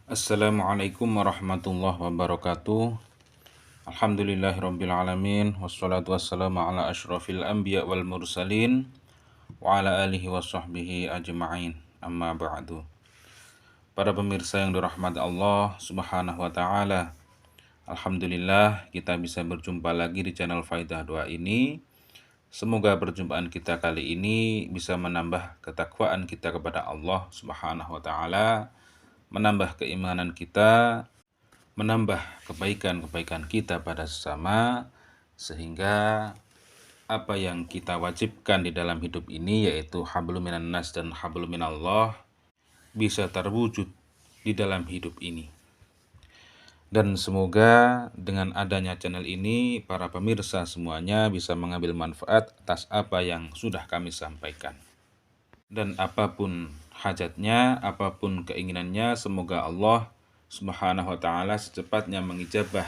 Assalamualaikum warahmatullahi wabarakatuh. Alhamdulillahirrabbilalamin. Wassalatu wassalamu ala ashrafil anbiya wal mursalin wa ala alihi wa sahbihi ajma'in. Amma ba'du. Para pemirsa yang dirahmati Allah subhanahu wa ta'ala, Alhamdulillah kita bisa berjumpa lagi di channel Faidah Doa ini. Semoga perjumpaan kita kali ini bisa menambah ketakwaan kita kepada Allah subhanahu wa ta'ala, menambah keimanan kita, menambah kebaikan-kebaikan kita pada sesama, sehingga apa yang kita wajibkan di dalam hidup ini, yaitu hablum minan nas dan hablum minallah, bisa terwujud di dalam hidup ini. Dan semoga dengan adanya channel ini, para pemirsa semuanya bisa mengambil manfaat atas apa yang sudah kami sampaikan. Dan apapun hajatnya, apapun keinginannya, semoga Allah Subhanahu wa ta'ala secepatnya mengijabah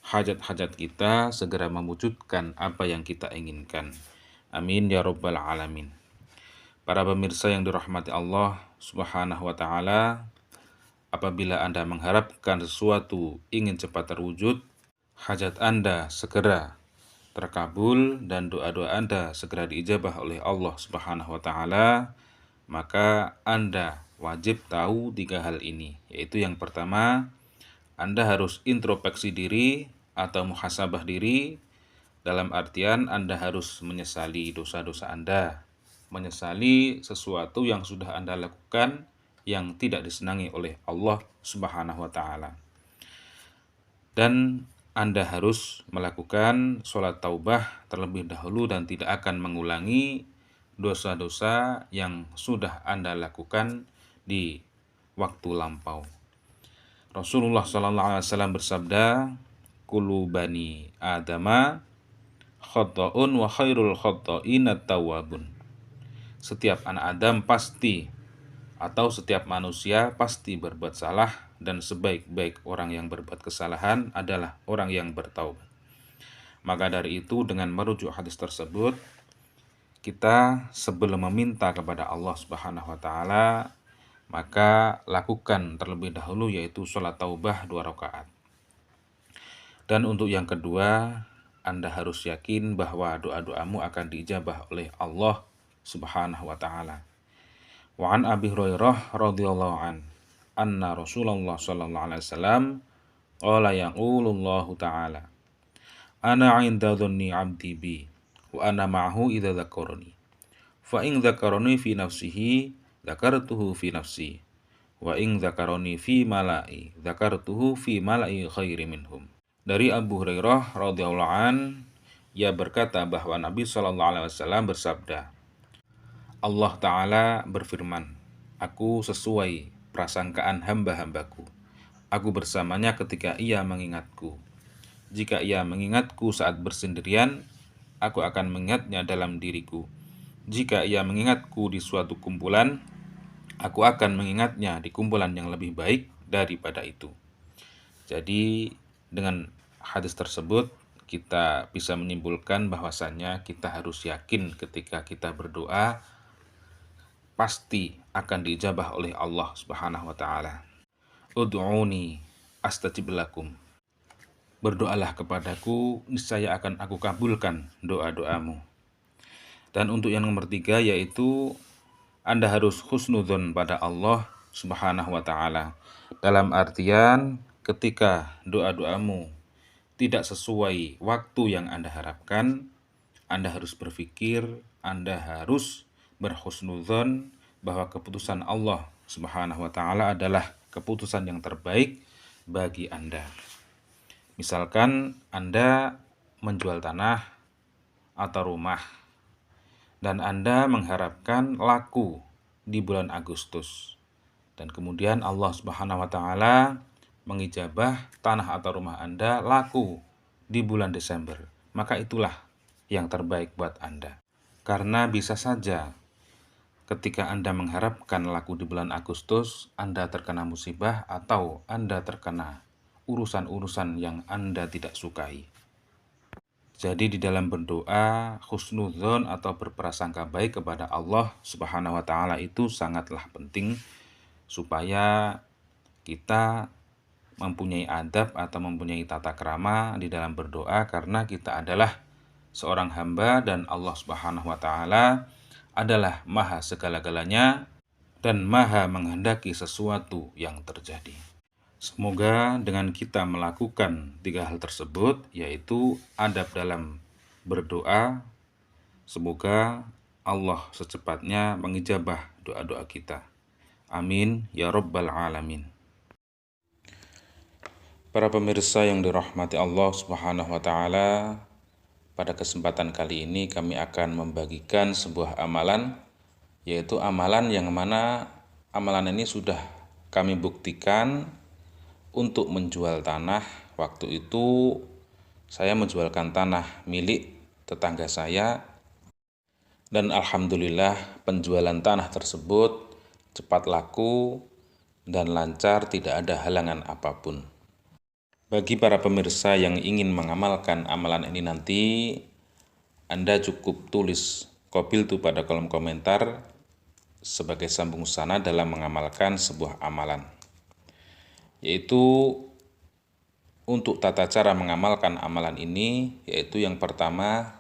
hajat-hajat kita, segera mewujudkan apa yang kita inginkan. Amin ya rabbal alamin. Para pemirsa yang dirahmati Allah Subhanahu wa ta'ala, apabila Anda mengharapkan sesuatu ingin cepat terwujud, hajat Anda segera terkabul dan doa-doa Anda segera diijabah oleh Allah Subhanahu wa ta'ala, maka Anda wajib tahu 3 hal ini, yaitu yang pertama, Anda harus introspeksi diri atau muhasabah diri, dalam artian Anda harus menyesali dosa-dosa Anda, menyesali sesuatu yang sudah Anda lakukan yang tidak disenangi oleh Allah Subhanahu wa ta'ala. Dan Anda harus melakukan sholat taubah terlebih dahulu dan tidak akan mengulangi dosa-dosa yang sudah Anda lakukan di waktu lampau. Rasulullah SAW bersabda, "Kullu bani Adama khata'un wa khairul khata'ina tawwabun." Setiap anak Adam pasti, atau setiap manusia pasti berbuat salah, dan sebaik-baik orang yang berbuat kesalahan adalah orang yang bertaubat. Maka dari itu, dengan merujuk hadis tersebut, kita sebelum meminta kepada Allah Subhanahu wa ta'ala, maka lakukan terlebih dahulu yaitu sholat taubah 2 rakaat. Dan untuk yang kedua, Anda harus yakin bahwa doa-doamu akan diijabah oleh Allah Subhanahu wa ta'ala. Wa an Abi Hurairah radhiyallahu an anna Rasulullah sallallahu alaihi wasallam qala yaqulullahu ta'ala, "Ana 'inda dhanni 'abdi bi wa ana ma'ahu idza dzakarani. Fa in dzakarani fi nafsihi dzakartuhu fi nafsi. Wa in dzakarani fi mala'i dzakartuhu fi mala'i khairi minhum." Dari Abu Hurairah radhiyallahu an, ia berkata bahwa Nabi sallallahu alaihi wasallam bersabda, Allah Ta'ala berfirman, "Aku sesuai prasangkaan hamba-hambaku. Aku bersamanya ketika ia mengingatku. Jika ia mengingatku saat bersendirian, aku akan mengingatnya dalam diriku. Jika ia mengingatku di suatu kumpulan, aku akan mengingatnya di kumpulan yang lebih baik daripada itu." Jadi dengan hadis tersebut kita bisa menyimpulkan bahwasannya kita harus yakin ketika kita berdoa pasti akan diijabah oleh Allah Subhanahu wa ta'ala. Ud'uni astajib lakum. Berdoalah kepadaku, niscaya akan aku kabulkan doa-doamu. Dan untuk yang nomor 3, yaitu Anda harus husnudzon pada Allah Subhanahu wa ta'ala. Dalam artian ketika doa-doamu tidak sesuai waktu yang Anda harapkan, Anda harus berpikir, Anda harus berhusnudzon bahwa keputusan Allah Subhanahu wa ta'ala adalah keputusan yang terbaik bagi Anda. Misalkan Anda menjual tanah atau rumah, dan Anda mengharapkan laku di bulan Agustus, dan kemudian Allah Subhanahu wa ta'ala mengijabah tanah atau rumah Anda laku di bulan Desember, maka itulah yang terbaik buat Anda. Karena bisa saja ketika Anda mengharapkan laku di bulan Agustus, Anda terkena musibah atau Anda terkena urusan-urusan yang Anda tidak sukai. Jadi di dalam berdoa, husnudzon atau berprasangka baik kepada Allah Subhanahu wa ta'ala itu sangatlah penting, supaya kita mempunyai adab atau mempunyai tata krama di dalam berdoa, karena kita adalah seorang hamba dan Allah Subhanahu wa taala adalah maha segala-galanya dan maha menghendaki sesuatu yang terjadi. Semoga dengan kita melakukan 3 hal tersebut, yaitu adab dalam berdoa, semoga Allah secepatnya mengijabah doa-doa kita. Amin ya rabbal alamin. Para pemirsa yang dirahmati Allah Subhanahu wa taala, pada kesempatan kali ini kami akan membagikan sebuah amalan, yaitu amalan yang mana amalan ini sudah kami buktikan untuk menjual tanah. Waktu itu saya menjualkan tanah milik tetangga saya, dan alhamdulillah penjualan tanah tersebut cepat laku dan lancar, tidak ada halangan apapun. Bagi para pemirsa yang ingin mengamalkan amalan ini nanti, Anda cukup tulis qabiltu pada kolom komentar sebagai sambung sana dalam mengamalkan sebuah amalan. Yaitu untuk tata cara mengamalkan amalan ini, yaitu yang pertama,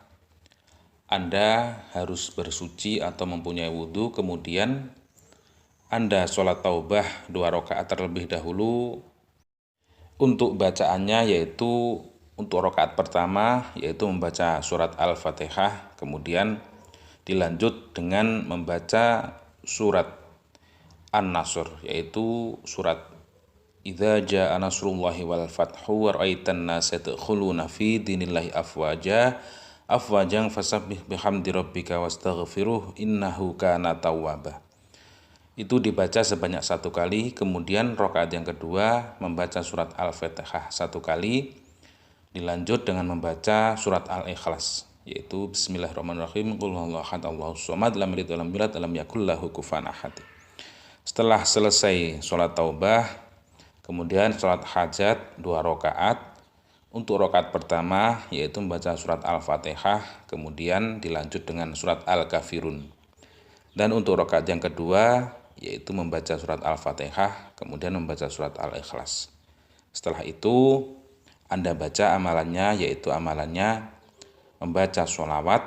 Anda harus bersuci atau mempunyai wudhu, kemudian Anda sholat taubah 2 rakaat terlebih dahulu. Untuk bacaannya yaitu untuk rakaat pertama yaitu membaca surat Al-Fatihah, kemudian dilanjut dengan membaca surat An-Nasr, yaitu surat Idza jaa nasrullahi wal fathu wa ra'aitan nasa yadkhuluna fi dinillahi afwajan fasabbih bihamdi rabbika wastaghfiruh innahu kana tawwaba. Itu dibaca sebanyak 1 kali, kemudian rakaat yang kedua membaca surat Al-Fatihah 1 kali, dilanjut dengan membaca surat Al-Ikhlas, yaitu Bismillahirrahmanirrahim, qul huwallahu ahad Allahus samad lam yalid walam yulad walam yakul lahu kufuwan ahad. Setelah selesai sholat taubah, kemudian sholat hajat 2 rakaat. Untuk rakaat pertama yaitu membaca surat Al-Fatihah, kemudian dilanjut dengan surat Al-Kafirun. Dan untuk rakaat yang kedua yaitu membaca surat Al-Fatihah, kemudian membaca surat Al-Ikhlas. Setelah itu Anda baca amalannya, yaitu amalannya membaca sholawat.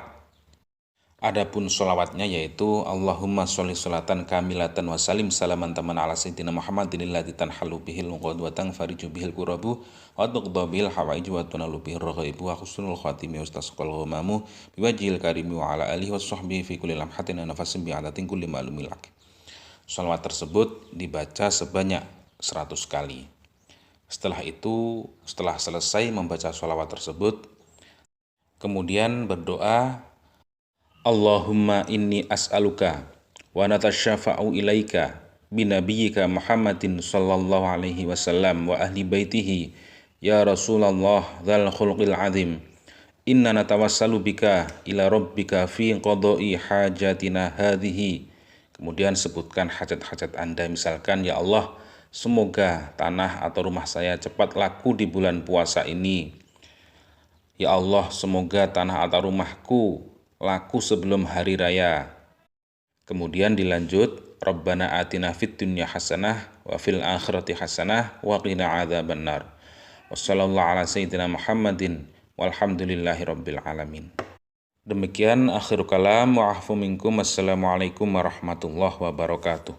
Adapun sholawatnya yaitu Allahumma sholli sholatan kamilatan wa salim salaman taman ala sayyidina Muhammadin alladzi tanhalu bihil uqad wa tanfariju bihil kurabu wa tuqda bihil hawaiju wa tunalu bihil raghaibu wa husnul khatimi wa istasqal ghamamu biwajhil karimi wa ala alihi wa sahbihi fi kulli lamhatin wa nafasin bi'adatin kulli ma'lumil lak. Sholawat tersebut dibaca sebanyak 100 kali. Setelah itu, setelah selesai membaca sholawat tersebut, kemudian berdoa, Allahumma inni as'aluka wa natasyafa'u ilaika binabiyyika Muhammadin sallallahu alaihi wasallam wa ahli baitihi ya Rasulullah dzal khulqil azim, inna natawassalu bika ila rabbika fi qada'i hajatina hadhihi. Kemudian sebutkan hajat-hajat Anda, misalkan, ya Allah, semoga tanah atau rumah saya cepat laku di bulan puasa ini. Ya Allah, semoga tanah atau rumahku laku sebelum hari raya. Kemudian dilanjut, Rabbana atina fid dunya hasanah wa fil akhirati hasanah wa qina adzabannar. Wassallallahu ala sayyidina Muhammadin walhamdulillahi rabbil alamin. Demikian akhirul kalam wa afu minkum. Assalamualaikum warahmatullahi wabarakatuh.